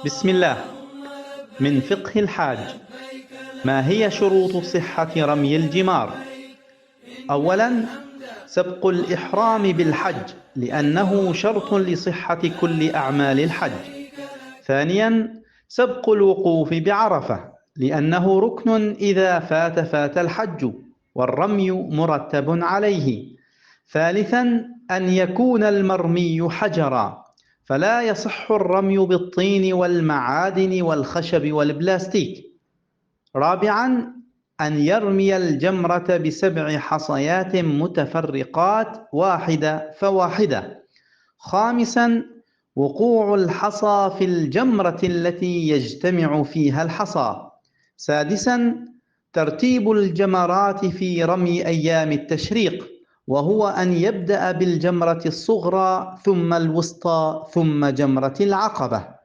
بسم الله. من فقه الحاج. ما هي شروط صحة رمي الجمار؟ أولا، سبق الإحرام بالحج لأنه شرط لصحة كل أعمال الحج. ثانيا، سبق الوقوف بعرفة لأنه ركن إذا فات الحج والرمي مرتب عليه. ثالثا، أن يكون المرمي حجرا، فلا يصح الرمي بالطين والمعادن والخشب والبلاستيك. رابعا، أن يرمي الجمرة ب7 حصيات متفرقات واحدة فواحدة. خامسا، وقوع الحصى في الجمرة التي يجتمع فيها الحصى. سادسا، ترتيب الجمرات في رمي أيام التشريق، وهو أن يبدأ بالجمرة الصغرى ثم الوسطى ثم جمرة العقبة.